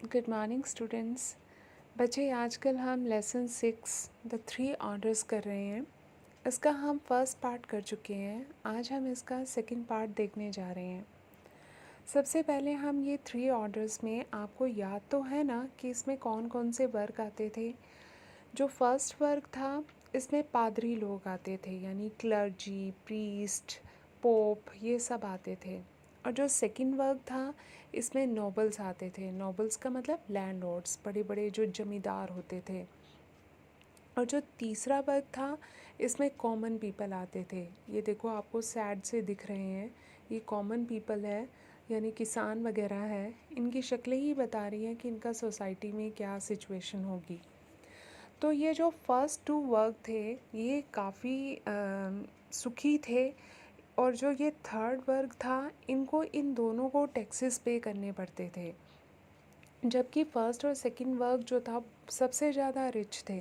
Good morning students. बच्चे आजकल हम लेसन 6 द 3 ऑर्डर्स कर रहे हैं। इसका हम फर्स्ट पार्ट कर चुके हैं। आज हम इसका सेकंड पार्ट देखने जा रहे हैं। सबसे पहले हम ये 3 ऑर्डर्स में आपको याद तो है ना कि इसमें कौन कौन से वर्ग आते थे। जो फर्स्ट वर्ग था इसमें पादरी लोग आते थे, यानी क्लर्जी, प्रीस्ट, पोप, ये सब आते थे। और जो सेकंड वर्ग था इसमें नोबल्स आते थे। नोबल्स का मतलब लैंडलॉर्ड्स, बड़े बड़े जो जमींदार होते थे। और जो तीसरा वर्ग था इसमें कॉमन पीपल आते थे। ये देखो आपको सैड से दिख रहे हैं, ये कॉमन पीपल है, यानी किसान वगैरह है। इनकी शक्लें ही बता रही हैं कि इनका सोसाइटी में क्या सिचुएशन होगी। तो ये जो फर्स्ट 2 वर्ग थे ये काफ़ी सुखी थे। और जो ये थर्ड वर्ग था इनको इन दोनों को टैक्सेस पे करने पड़ते थे। जबकि फर्स्ट और सेकंड वर्ग जो था सबसे ज़्यादा रिच थे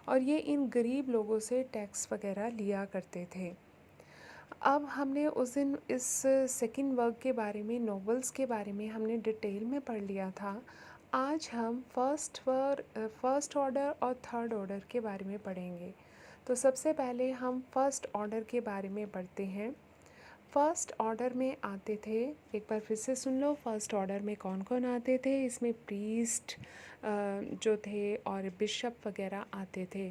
और ये इन गरीब लोगों से टैक्स वगैरह लिया करते थे। अब हमने उस दिन इस सेकंड वर्ग के बारे में, नॉवेल्स के बारे में हमने डिटेल में पढ़ लिया था। आज हम फर्स्ट ऑर्डर और थर्ड ऑर्डर के बारे में पढ़ेंगे। तो सबसे पहले हम फर्स्ट ऑर्डर के बारे में पढ़ते हैं। फर्स्ट ऑर्डर में आते थे, एक बार फिर से सुन लो, फर्स्ट ऑर्डर में कौन कौन आते थे। इसमें प्रीस्ट जो थे और बिशप वगैरह आते थे।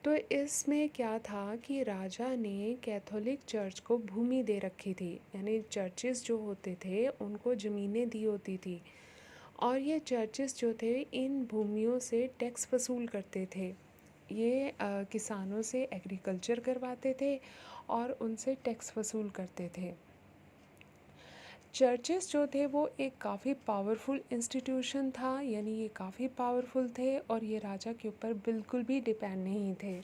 तो इसमें क्या था कि राजा ने कैथोलिक चर्च को भूमि दे रखी थी, यानी चर्चेस जो होते थे उनको ज़मीनें दी होती थी। और ये चर्चेस जो थे इन भूमियों से टैक्स वसूल करते थे। ये किसानों से एग्रीकल्चर करवाते थे और उनसे टैक्स वसूल करते थे। चर्चेस जो थे वो एक काफ़ी पावरफुल इंस्टीट्यूशन था, यानी ये काफ़ी पावरफुल थे और ये राजा के ऊपर बिल्कुल भी डिपेंड नहीं थे।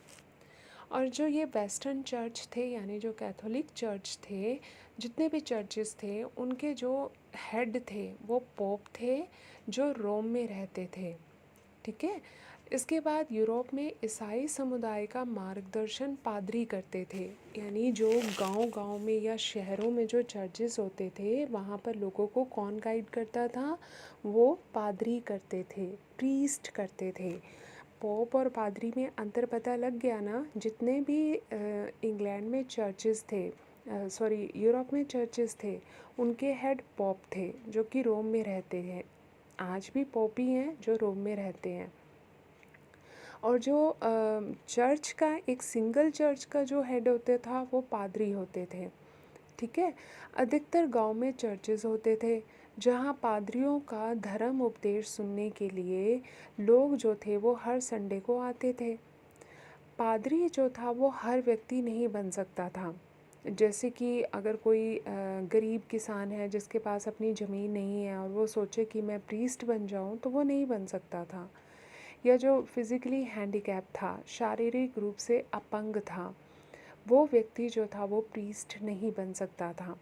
और जो ये वेस्टर्न चर्च थे, यानी जो कैथोलिक चर्च थे, जितने भी चर्चेस थे उनके जो हेड थे वो पोप थे जो रोम में रहते थे। ठीक है। इसके बाद यूरोप में ईसाई समुदाय का मार्गदर्शन पादरी करते थे, यानी जो गांव-गांव में या शहरों में जो चर्चेस होते थे वहाँ पर लोगों को कौन गाइड करता था, वो पादरी करते थे, प्रीस्ट करते थे। पोप और पादरी में अंतर पता लग गया ना। जितने भी इंग्लैंड में चर्चेस थे, सॉरी यूरोप में चर्चेस थे, उनके हेड पोप थे जो कि रोम में रहते हैं। आज भी पोप ही हैं जो रोम में रहते हैं। और जो चर्च का एक सिंगल चर्च का जो हेड होता था वो पादरी होते थे। ठीक है। अधिकतर गांव में चर्चेस होते थे जहां पादरियों का धर्म उपदेश सुनने के लिए लोग जो थे वो हर संडे को आते थे। पादरी जो था वो हर व्यक्ति नहीं बन सकता था। जैसे कि अगर कोई गरीब किसान है जिसके पास अपनी ज़मीन नहीं है और वो सोचे कि मैं प्रीस्ट बन जाऊं, तो वो नहीं बन सकता था। या जो फिज़िकली हैंडीकैप था, शारीरिक रूप से अपंग था, वो व्यक्ति जो था वो प्रीस्ट नहीं बन सकता था।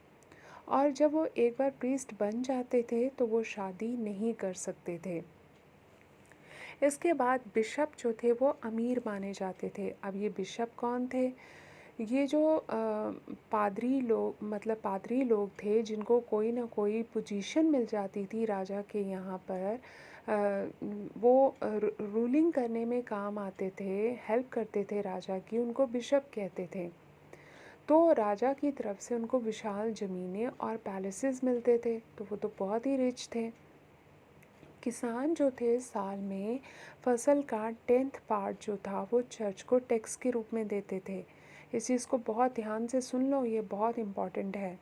और जब वो एक बार प्रीस्ट बन जाते थे तो वो शादी नहीं कर सकते थे। इसके बाद बिशप जो थे वो अमीर माने जाते थे। अब ये बिशप कौन थे? ये जो पादरी लोग, मतलब पादरी लोग थे जिनको कोई ना कोई पोजीशन मिल जाती थी राजा के यहाँ पर, वो रूलिंग करने में काम आते थे, हेल्प करते थे राजा की, उनको बिशप कहते थे। तो राजा की तरफ से उनको विशाल ज़मीनें और पैलेसेस मिलते थे, तो वो तो बहुत ही रिच थे। किसान जो थे साल में फसल का 10th पार्ट जो था वो चर्च को टैक्स के रूप में देते थे। इस चीज़ को बहुत ध्यान से सुन लो, ये बहुत इम्पॉर्टेंट है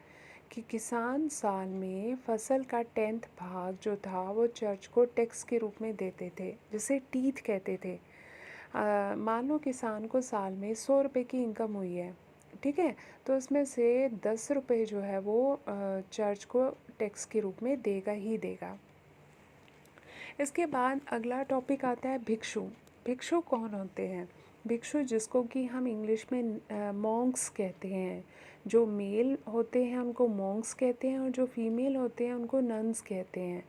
कि किसान साल में फसल का 10th भाग जो था वो चर्च को टैक्स के रूप में देते थे, जिसे टीथ कहते थे। मान लो किसान को साल में 100 रुपये की इनकम हुई है, ठीक है, तो उसमें से 10 रुपये जो है वो चर्च को टैक्स के रूप में देगा ही देगा। इसके बाद अगला टॉपिक आता है भिक्षु। भिक्षु कौन होते हैं? भिक्षु जिसको कि हम इंग्लिश में मॉन्क्स कहते हैं। जो मेल होते हैं उनको मॉन्क्स कहते हैं और जो फीमेल होते हैं उनको नन्स कहते हैं।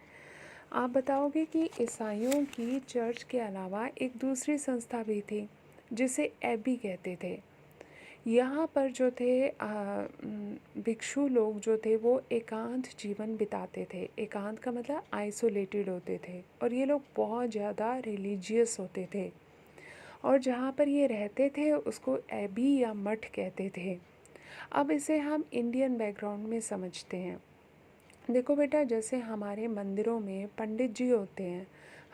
आप बताओगे कि ईसाइयों की चर्च के अलावा एक दूसरी संस्था भी थी जिसे एबी कहते थे। यहाँ पर जो थे भिक्षु लोग जो थे वो एकांत जीवन बिताते थे। एकांत का मतलब आइसोलेटेड होते थे और ये लोग बहुत ज़्यादा रिलीजियस होते थे और जहाँ पर ये रहते थे उसको एबी या मठ कहते थे। अब इसे हम इंडियन बैकग्राउंड में समझते हैं। देखो बेटा, जैसे हमारे मंदिरों में पंडित जी होते हैं,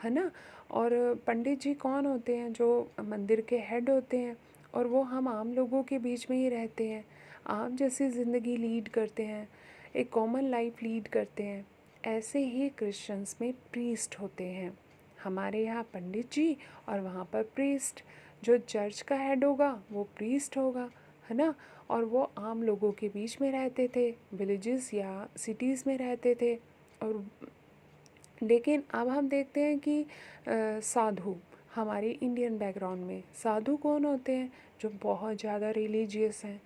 है ना? और पंडित जी कौन होते हैं? जो मंदिर के हेड होते हैं और वो हम आम लोगों के बीच में ही रहते हैं, आम जैसी ज़िंदगी लीड करते हैं, एक कॉमन लाइफ लीड करते हैं। ऐसे ही क्रिश्चियंस में प्रीस्ट होते हैं। हमारे यहाँ पंडित जी और वहाँ पर प्रीस्ट। जो चर्च का हेड होगा वो प्रीस्ट होगा, है ना? और वो आम लोगों के बीच में रहते थे, विलेजेस या सिटीज़ में रहते थे। और लेकिन अब हम देखते हैं कि साधु, हमारे इंडियन बैकग्राउंड में साधु कौन होते हैं? जो बहुत ज़्यादा रिलीजियस हैं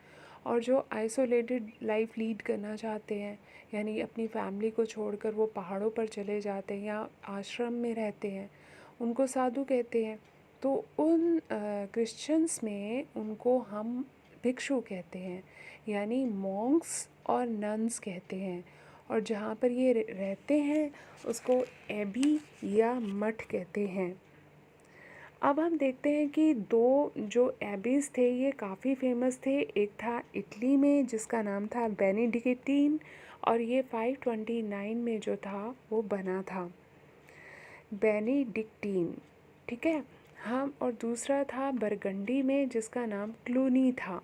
और जो आइसोलेटेड लाइफ लीड करना चाहते हैं, यानी अपनी फैमिली को छोड़कर वो पहाड़ों पर चले जाते हैं या आश्रम में रहते हैं, उनको साधु कहते हैं। तो उन क्रिश्चियंस में उनको हम भिक्षु कहते हैं, यानी मॉन्क्स और नन्स कहते हैं। और जहाँ पर ये रहते हैं उसको एबी या मठ कहते हैं। अब हम देखते हैं कि दो जो एबीज थे ये काफ़ी फेमस थे। एक था इटली में जिसका नाम था बेनेडिक्टीन और ये 529 में जो था वो बना था, बेनेडिक्टीन। ठीक है। हम और दूसरा था बरगंडी में जिसका नाम क्लूनी था।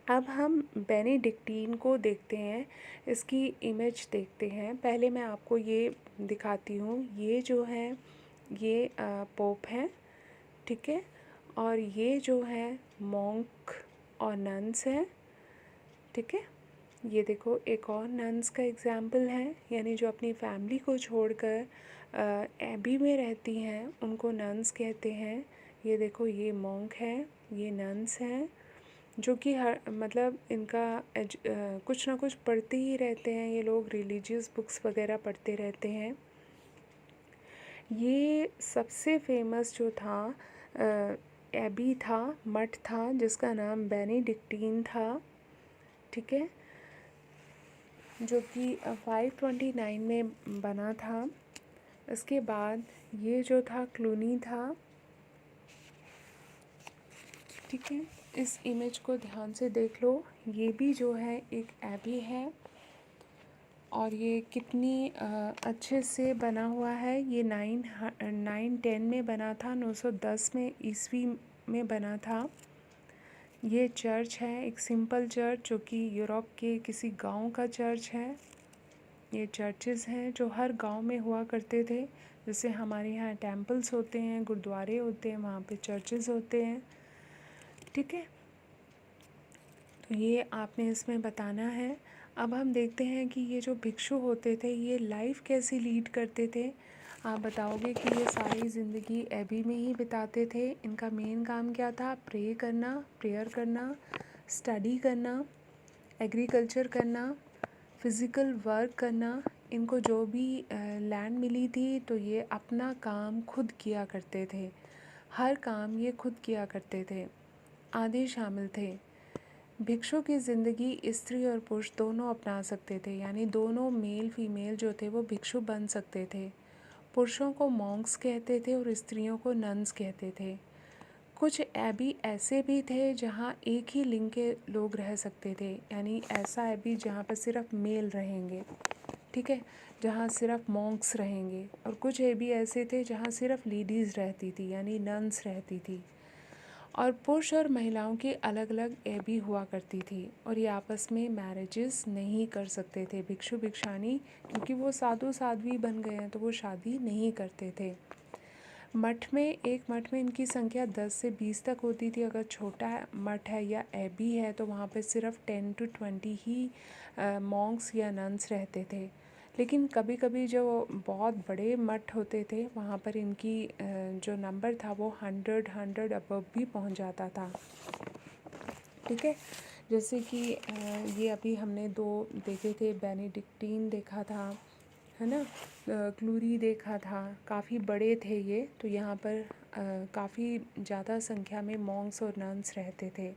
अब हम बेनेडिक्टीन को देखते हैं, इसकी इमेज देखते हैं। पहले मैं आपको ये दिखाती हूँ। ये जो है ये पोप हैं, ठीक है। और ये जो है मॉन्क और नन्स हैं, ठीक है। ये देखो एक और नन्स का एग्जाम्पल है, यानी जो अपनी फैमिली को छोड़कर एबी में रहती हैं उनको नन्स कहते हैं। ये देखो ये मॉन्क हैं, ये नन्स हैं, जो कि हर मतलब इनका कुछ ना कुछ पढ़ते ही रहते हैं। ये लोग रिलीजियस बुक्स वगैरह पढ़ते रहते हैं। ये सबसे फेमस जो था एबी था, मठ था, जिसका नाम बेनेडिक्टीन था, ठीक है, जो कि 529 में बना था। इसके बाद ये जो था क्लूनी था, ठीक है। इस इमेज को ध्यान से देख लो। ये भी जो है एक एबी है और ये कितनी अच्छे से बना हुआ है। ये 910 में बना था, 910 में ईस्वी में बना था। ये चर्च है, एक सिंपल चर्च जो कि यूरोप के किसी गांव का चर्च है। ये चर्चेस हैं जो हर गांव में हुआ करते थे। जैसे हमारे यहाँ टेम्पल्स होते हैं, गुरुद्वारे होते हैं, वहाँ पे चर्चेस होते हैं, ठीक है। तो ये आपने इसमें बताना है। अब हम देखते हैं कि ये जो भिक्षु होते थे ये लाइफ कैसी लीड करते थे। आप बताओगे कि ये सारी ज़िंदगी एबी में ही बिताते थे। इनका मेन काम क्या था? प्रेयर करना, स्टडी करना, एग्रीकल्चर करना, फिज़िकल वर्क करना। इनको जो भी लैंड मिली थी तो ये अपना काम खुद किया करते थे। हर काम ये खुद किया करते थे। आदि शामिल थे। भिक्षु की ज़िंदगी स्त्री और पुरुष दोनों अपना सकते थे, यानी दोनों मेल फीमेल जो थे वो भिक्षु बन सकते थे। पुरुषों को मॉन्क्स कहते थे और स्त्रियों को नन्स कहते थे। कुछ एबी ऐसे भी थे जहाँ एक ही लिंग के लोग रह सकते थे, यानी ऐसा एबी जहाँ पर सिर्फ मेल रहेंगे, ठीक है, जहाँ सिर्फ मॉन्क्स रहेंगे। और कुछ एबी ऐसे थे जहाँ सिर्फ लेडीज़ रहती थी, यानी नन्स रहती थी। और पुरुष और महिलाओं की अलग अलग एबी हुआ करती थी और ये आपस में मैरिजेस नहीं कर सकते थे, भिक्षु भिक्षानी, क्योंकि वो साधु साध्वी बन गए हैं तो वो शादी नहीं करते थे। एक मठ में इनकी संख्या 10 से 20 तक होती थी। अगर छोटा मठ है या एबी है तो वहाँ पे सिर्फ 10 to 20 ही मॉन्क्स या नन्स रहते थे। लेकिन कभी कभी जो बहुत बड़े मठ होते थे वहाँ पर इनकी जो नंबर था वो 100 अबव भी पहुँच जाता था, ठीक है। जैसे कि ये अभी हमने दो देखे थे, बेनेडिक्टीन देखा था, है ना, क्लूरी देखा था, काफ़ी बड़े थे ये। तो यहाँ पर काफ़ी ज़्यादा संख्या में मॉन्क्स और नन्स रहते थे।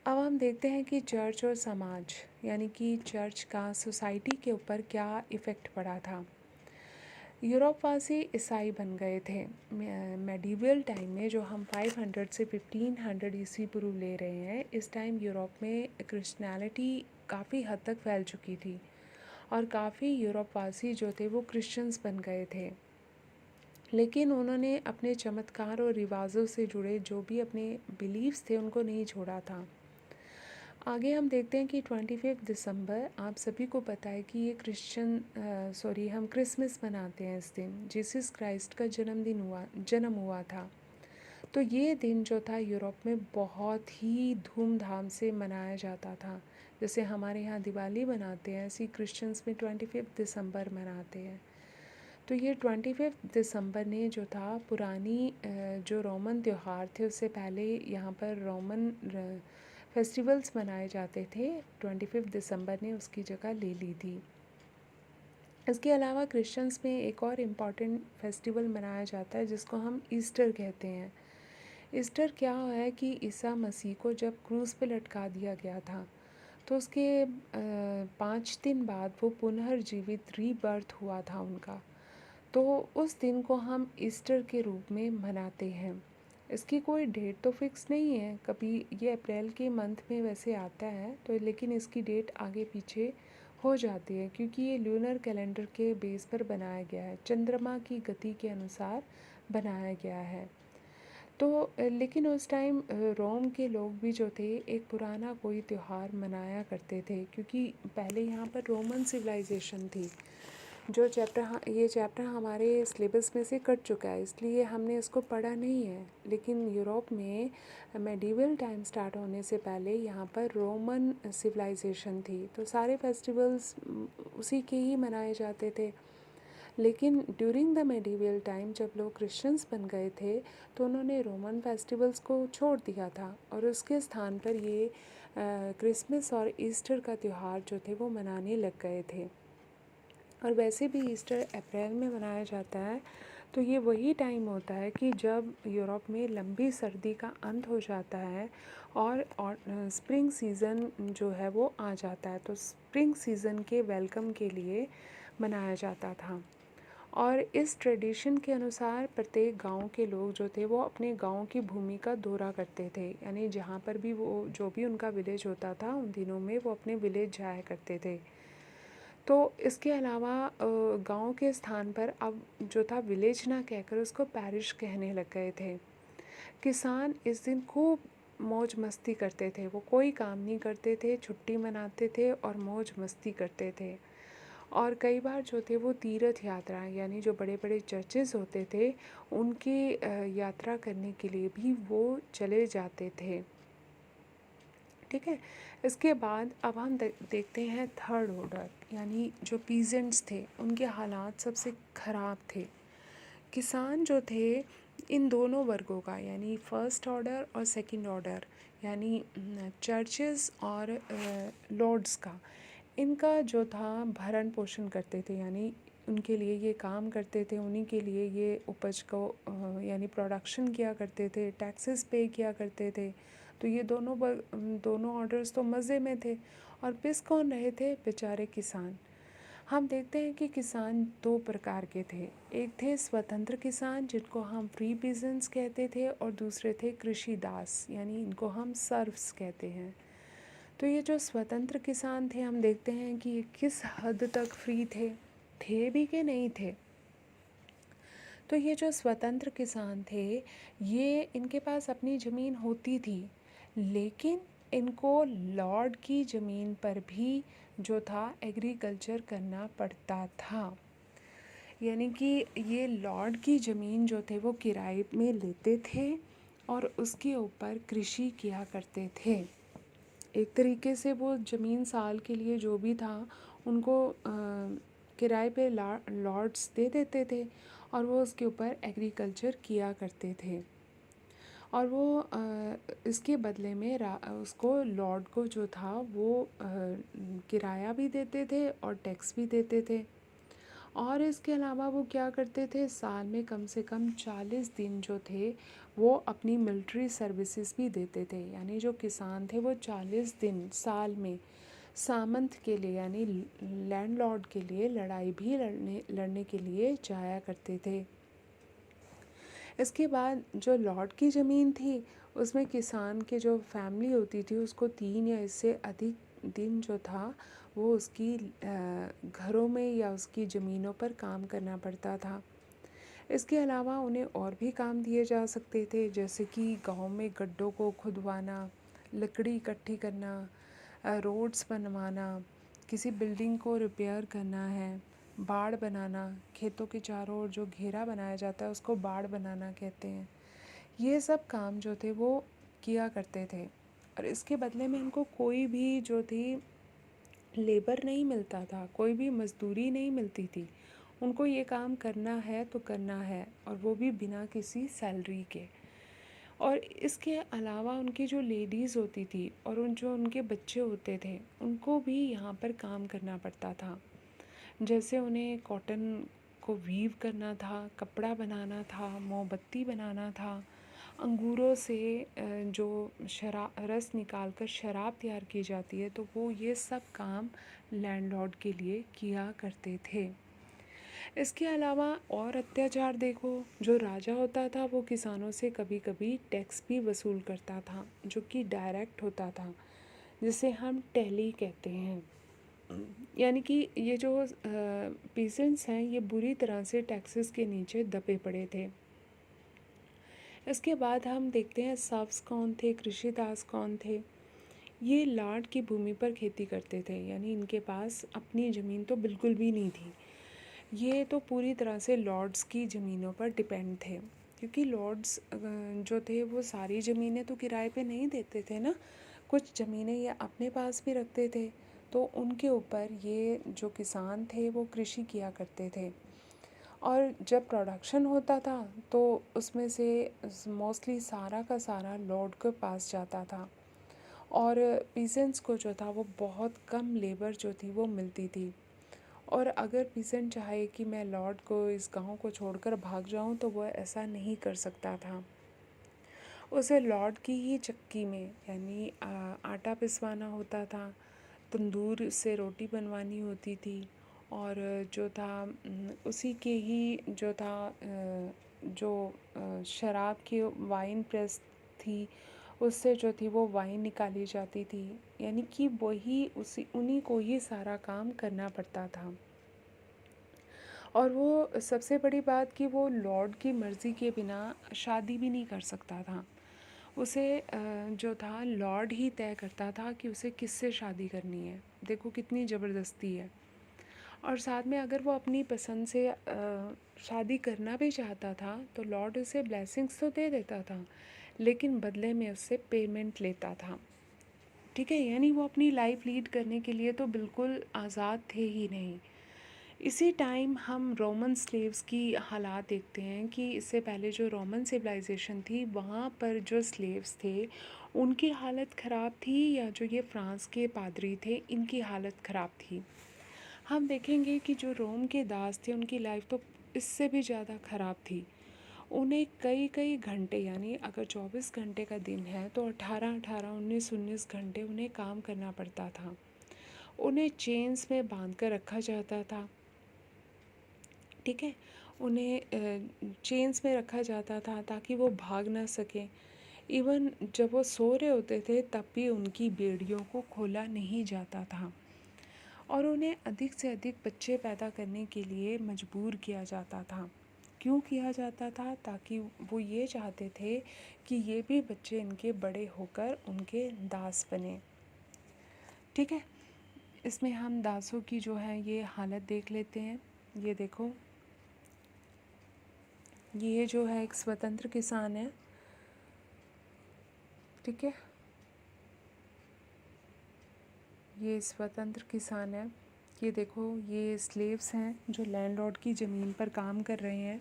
अब हम देखते हैं कि चर्च और समाज यानी कि चर्च का सोसाइटी के ऊपर क्या इफ़ेक्ट पड़ा था। यूरोपवासी ईसाई बन गए थे। मेडिवल टाइम में जो हम 500 से 1500 ईस्वी पूर्व ले रहे हैं, इस टाइम यूरोप में क्रिश्चियनिटी काफ़ी हद तक फैल चुकी थी और काफ़ी यूरोपवासी जो थे वो क्रिश्चियंस बन गए थे। लेकिन उन्होंने अपने चमत्कार और रिवाजों से जुड़े जो भी अपने बिलीव्स थे उनको नहीं छोड़ा था। आगे हम देखते हैं कि 25 दिसंबर आप सभी को पता है कि ये हम क्रिसमस मनाते हैं। इस दिन जीसस क्राइस्ट का जन्म हुआ था। तो ये दिन जो था यूरोप में बहुत ही धूमधाम से मनाया जाता था। जैसे हमारे यहाँ दिवाली मनाते हैं, ऐसी क्रिश्चियंस में 25 दिसंबर मनाते हैं। तो ये 25 दिसंबर ने जो था पुरानी जो रोमन त्यौहार थे उससे पहले यहाँ पर रोमन फेस्टिवल्स मनाए जाते थे। 25 दिसंबर ने उसकी जगह ले ली थी। इसके अलावा क्रिश्चियंस में एक और इम्पॉर्टेंट फेस्टिवल मनाया जाता है जिसको हम ईस्टर कहते हैं। ईस्टर क्या है कि ईसा मसीह को जब क्रूस पे लटका दिया गया था तो उसके 5 दिन बाद वो पुनर्जीवित रीबर्थ हुआ था उनका। तो उस दिन को हम ईस्टर के रूप में मनाते हैं। इसकी कोई डेट तो फिक्स नहीं है, कभी ये अप्रैल के मंथ में वैसे आता है तो, लेकिन इसकी डेट आगे पीछे हो जाती है क्योंकि ये ल्यूनर कैलेंडर के बेस पर बनाया गया है, चंद्रमा की गति के अनुसार बनाया गया है। तो लेकिन उस टाइम रोम के लोग भी जो थे एक पुराना कोई त्यौहार मनाया करते थे क्योंकि पहले यहाँ पर रोमन सिविलाइजेशन थी। ये चैप्टर हमारे सिलेबस में से कट चुका है इसलिए हमने इसको पढ़ा नहीं है। लेकिन यूरोप में मेडिवल टाइम स्टार्ट होने से पहले यहाँ पर रोमन सिविलाइजेशन थी तो सारे फेस्टिवल्स उसी के ही मनाए जाते थे। लेकिन ड्यूरिंग द मेडिवल टाइम जब लोग क्रिश्चियंस बन गए थे तो उन्होंने रोमन फेस्टिवल्स को छोड़ दिया था और उसके स्थान पर ये क्रिसमस और ईस्टर का त्यौहार जो थे वो मनाने लग गए थे। और वैसे भी ईस्टर अप्रैल में मनाया जाता है। तो ये वही टाइम होता है कि जब यूरोप में लंबी सर्दी का अंत हो जाता है और स्प्रिंग सीज़न जो है वो आ जाता है। तो स्प्रिंग सीज़न के वेलकम के लिए मनाया जाता था। और इस ट्रेडिशन के अनुसार प्रत्येक गांव के लोग जो थे वो अपने गांव की भूमि का दौरा करते थे, यानी जहाँ पर भी वो जो भी उनका विलेज होता था उन दिनों में वो अपने विलेज जाया करते थे। तो इसके अलावा गांव के स्थान पर अब जो था विलेज ना कहकर उसको पैरिश कहने लग गए थे। किसान इस दिन खूब मौज मस्ती करते थे, वो कोई काम नहीं करते थे, छुट्टी मनाते थे और मौज मस्ती करते थे। और कई बार जो थे वो तीर्थ यात्रा यानी जो बड़े बड़े चर्चेज़ होते थे उनकी यात्रा करने के लिए भी वो चले जाते थे। ठीक है। इसके बाद अब हम देखते हैं थर्ड ऑर्डर यानी जो पीजेंट्स थे उनके हालात सबसे ख़राब थे। किसान जो थे इन दोनों वर्गों का यानी फर्स्ट ऑर्डर और सेकंड ऑर्डर यानी चर्चेस और लॉर्ड्स का, इनका जो था भरण पोषण करते थे, यानी उनके लिए ये काम करते थे, उन्हीं के लिए ये उपज को यानी प्रोडक्शन किया करते थे, टैक्सेस पे किया करते थे। तो ये दोनों ऑर्डर्स तो मज़े में थे और पिस कौन रहे थे? बेचारे किसान। हम देखते हैं कि किसान दो प्रकार के थे। एक थे स्वतंत्र किसान जिनको हम फ्री पीजेंट्स कहते थे और दूसरे थे कृषि दास यानी इनको हम सर्व्स कहते हैं। तो ये जो स्वतंत्र किसान थे हम देखते हैं कि ये किस हद तक फ्री थे भी कि नहीं थे। तो ये जो स्वतंत्र किसान थे ये इनके पास अपनी ज़मीन होती थी, लेकिन इनको लॉर्ड की ज़मीन पर भी जो था एग्रीकल्चर करना पड़ता था। यानी कि ये लॉर्ड की ज़मीन जो थे वो किराए में लेते थे और उसके ऊपर कृषि किया करते थे। एक तरीके से वो ज़मीन साल के लिए जो भी था उनको किराए पे लॉट्स दे देते थे और वो उसके ऊपर एग्रीकल्चर किया करते थे। और वो इसके बदले में उसको लॉर्ड को जो था वो किराया भी देते थे और टैक्स भी देते थे। और इसके अलावा वो क्या करते थे, साल में कम से कम 40 दिन जो थे वो अपनी मिलिट्री सर्विसेज भी देते थे। यानी जो किसान थे वो 40 दिन साल में सामंत के लिए यानी लैंडलॉर्ड के लिए लड़ाई भी लड़ने के लिए जाया करते थे। इसके बाद जो लॉर्ड की ज़मीन थी उसमें किसान के जो फैमिली होती थी उसको 3 या इससे अधिक दिन जो था वो उसकी घरों में या उसकी ज़मीनों पर काम करना पड़ता था। इसके अलावा उन्हें और भी काम दिए जा सकते थे, जैसे कि गांव में गड्ढों को खुदवाना, लकड़ी इकट्ठी करना, रोड्स बनवाना, किसी बिल्डिंग को रिपेयर करना है, बाड़ बनाना, खेतों के चारों ओर जो घेरा बनाया जाता है उसको बाड़ बनाना कहते हैं। ये सब काम जो थे वो किया करते थे और इसके बदले में इनको कोई भी जो थी लेबर नहीं मिलता था, कोई भी मज़दूरी नहीं मिलती थी। उनको ये काम करना है तो करना है और वो भी बिना किसी सैलरी के। और इसके अलावा उनकी जो लेडीज़ होती थी और उन जो उनके बच्चे होते थे उनको भी यहाँ पर काम करना पड़ता था। जैसे उन्हें कॉटन को वीव करना था, कपड़ा बनाना था, मोमबत्ती बनाना था, अंगूरों से जो रस निकाल कर शराब तैयार की जाती है तो वो ये सब काम लैंडलॉर्ड के लिए किया करते थे। इसके अलावा और अत्याचार देखो, जो राजा होता था वो किसानों से कभी कभी टैक्स भी वसूल करता था जो कि डायरेक्ट होता था, जिसे हम टैली कहते हैं। यानी कि ये जो पीसेंट्स हैं ये बुरी तरह से टैक्सेस के नीचे दबे पड़े थे। इसके बाद हम देखते हैं सर्व्स कौन थे, कृषिदास कौन थे। ये लॉर्ड की भूमि पर खेती करते थे, यानी इनके पास अपनी ज़मीन तो बिल्कुल भी नहीं थी। ये तो पूरी तरह से लॉर्ड्स की ज़मीनों पर डिपेंड थे, क्योंकि लॉर्ड्स जो थे वो सारी ज़मीनें तो किराए पे नहीं देते थे ना, कुछ ज़मीनें ये अपने पास भी रखते थे। तो उनके ऊपर ये जो किसान थे वो कृषि किया करते थे और जब प्रोडक्शन होता था तो उसमें से मोस्टली सारा का सारा लॉर्ड के पास जाता था और पीसेंट्स को जो था वो बहुत कम लेबर जो थी वो मिलती थी। और अगर पीसेंट चाहे कि मैं लॉर्ड को इस गांव को छोड़कर भाग जाऊं तो वह ऐसा नहीं कर सकता था। उसे लॉर्ड की ही चक्की में यानी आटा पिसवाना होता था, तंदूर से रोटी बनवानी होती थी और जो था उसी के ही जो था जो शराब की वाइन प्रेस थी उससे जो थी वो वाइन निकाली जाती थी। यानी कि वही उसी उन्हीं को ही सारा काम करना पड़ता था। और वो सबसे बड़ी बात कि वो लॉर्ड की मर्ज़ी के बिना शादी भी नहीं कर सकता था। उसे जो था लॉर्ड ही तय करता था कि उसे किससे शादी करनी है। देखो कितनी ज़बरदस्ती है। और साथ में अगर वो अपनी पसंद से शादी करना भी चाहता था तो लॉर्ड उसे ब्लेसिंग्स तो दे देता था, लेकिन बदले में उससे पेमेंट लेता था। ठीक है, यानी वो अपनी लाइफ लीड करने के लिए तो बिल्कुल आज़ाद थे ही नहीं। इसी टाइम हम रोमन स्लेव्स की हालात देखते हैं कि इससे पहले जो रोमन सिविलाइजेशन थी वहाँ पर जो स्लेव्स थे उनकी हालत ख़राब थी या जो ये फ्रांस के पादरी थे इनकी हालत ख़राब थी। हम देखेंगे कि जो रोम के दास थे उनकी लाइफ तो इससे भी ज़्यादा ख़राब थी। उन्हें कई कई घंटे यानी अगर 24 घंटे का दिन है तो 18-18 19-19 घंटे उन्हें काम करना पड़ता था। उन्हें चेन्स में बांध कर रखा जाता था। ठीक है, उन्हें चेन्स में रखा जाता था ताकि वो भाग ना सकें। इवन जब वो सो रहे होते थे तब भी उनकी बेड़ियों को खोला नहीं जाता था और उन्हें अधिक से अधिक बच्चे पैदा करने के लिए मजबूर किया जाता था। क्यों किया जाता था? ताकि वो ये चाहते थे कि ये भी बच्चे इनके बड़े होकर उनके दास बने। ठीक है, इसमें हम दासों की जो है ये हालत देख लेते हैं। ये देखो, ये जो है एक स्वतंत्र किसान है। ठीक है, ये स्वतंत्र किसान है। ये देखो, ये स्लेव्स हैं जो लैंडलॉर्ड की ज़मीन पर काम कर रहे हैं।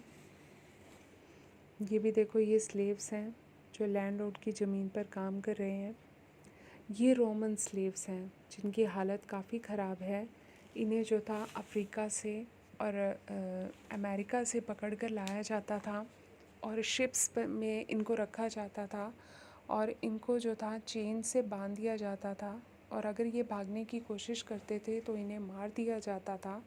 ये भी देखो, ये स्लेव्स हैं जो लैंडलॉर्ड की ज़मीन पर काम कर रहे हैं। ये रोमन स्लेव्स हैं जिनकी हालत काफ़ी ख़राब है। इन्हें जो था अफ्रीका से और अमेरिका से पकड़ कर लाया जाता था और शिप्स में इनको रखा जाता था और इनको जो था चेन से बांध दिया जाता था और अगर ये भागने की कोशिश करते थे तो इन्हें मार दिया जाता था।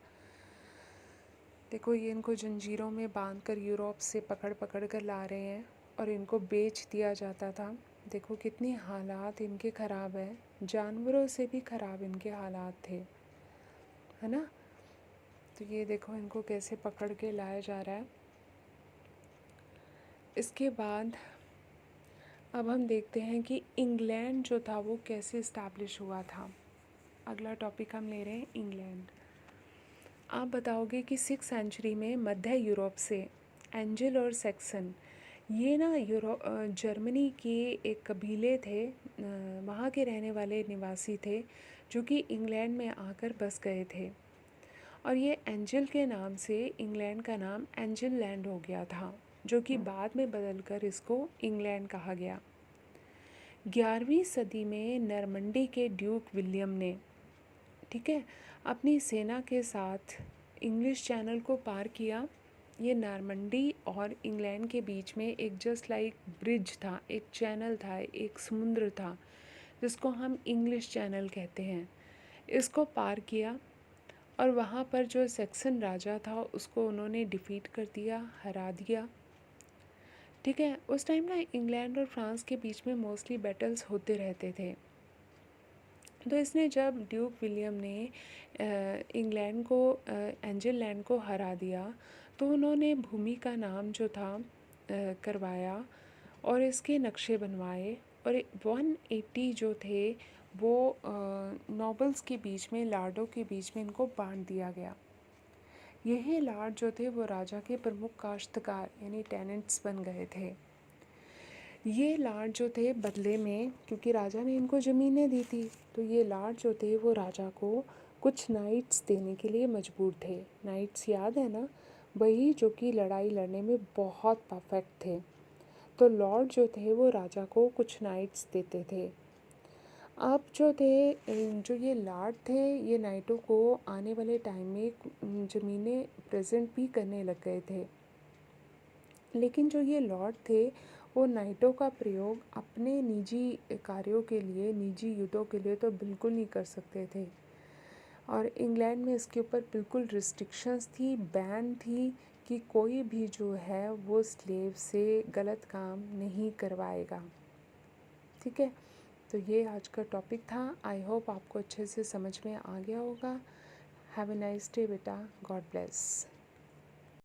देखो ये इनको जंजीरों में बांध कर यूरोप से पकड़ पकड़ कर ला रहे हैं और इनको बेच दिया जाता था। देखो कितनी हालात इनके ख़राब है, जानवरों से भी ख़राब इनके हालात थे, है ना। तो ये देखो इनको कैसे पकड़ के लाया जा रहा है। इसके बाद अब हम देखते हैं कि इंग्लैंड जो था वो कैसे इस्टेब्लिश हुआ था। अगला टॉपिक हम ले रहे हैं इंग्लैंड। आप बताओगे कि 6th सेंचुरी में मध्य यूरोप से एंजल और सैक्सन, ये ना जर्मनी के एक कबीले थे, वहाँ के रहने वाले निवासी थे जो कि इंग्लैंड में आकर बस गए थे और ये एंजल के नाम से इंग्लैंड का नाम एंजल लैंड हो गया था, जो कि बाद में बदलकर इसको इंग्लैंड कहा गया। 11वीं सदी में नॉर्मंडी के ड्यूक विलियम ने, ठीक है, अपनी सेना के साथ इंग्लिश चैनल को पार किया। ये नॉर्मंडी और इंग्लैंड के बीच में एक जस्ट लाइक ब्रिज था, एक चैनल था, एक समुद्र था जिसको हम इंग्लिश चैनल कहते हैं। इसको पार किया और वहाँ पर जो सैक्सन राजा था उसको उन्होंने डिफीट कर दिया, हरा दिया, ठीक है। उस टाइम ना इंग्लैंड और फ्रांस के बीच में मोस्टली बैटल्स होते रहते थे। तो इसने जब ड्यूक विलियम ने इंग्लैंड को एंजल लैंड को हरा दिया तो उन्होंने भूमि का नाम जो था करवाया और इसके नक्शे बनवाए और 180 जो थे वो नॉबल्स के बीच में, लार्डों के बीच में इनको बांट दिया गया। यही लार्ड जो थे वो राजा के प्रमुख काश्तकार यानी टेनेंट्स बन गए थे। ये लार्ड जो थे बदले में, क्योंकि राजा ने इनको ज़मीनें दी थी, तो ये लार्ड जो थे वो राजा को कुछ नाइट्स देने के लिए मजबूर थे। नाइट्स याद है ना, वही जो कि लड़ाई लड़ने में बहुत परफेक्ट थे। तो लॉर्ड जो थे वो राजा को कुछ नाइट्स देते थे। अब जो थे, जो ये लॉर्ड थे, ये नाइटों को आने वाले टाइम में ज़मीनें प्रेजेंट भी करने लग गए थे। लेकिन जो ये लॉर्ड थे वो नाइटों का प्रयोग अपने निजी कार्यों के लिए, निजी युद्धों के लिए तो बिल्कुल नहीं कर सकते थे और इंग्लैंड में इसके ऊपर बिल्कुल रिस्ट्रिक्शंस थी, बैन थी कि कोई भी जो है वो स्लेव से गलत काम नहीं करवाएगा, ठीक है। तो ये आज का टॉपिक था। आई होप आपको अच्छे से समझ में आ गया होगा। हैव अ नाइस डे बेटा, गॉड ब्लेस।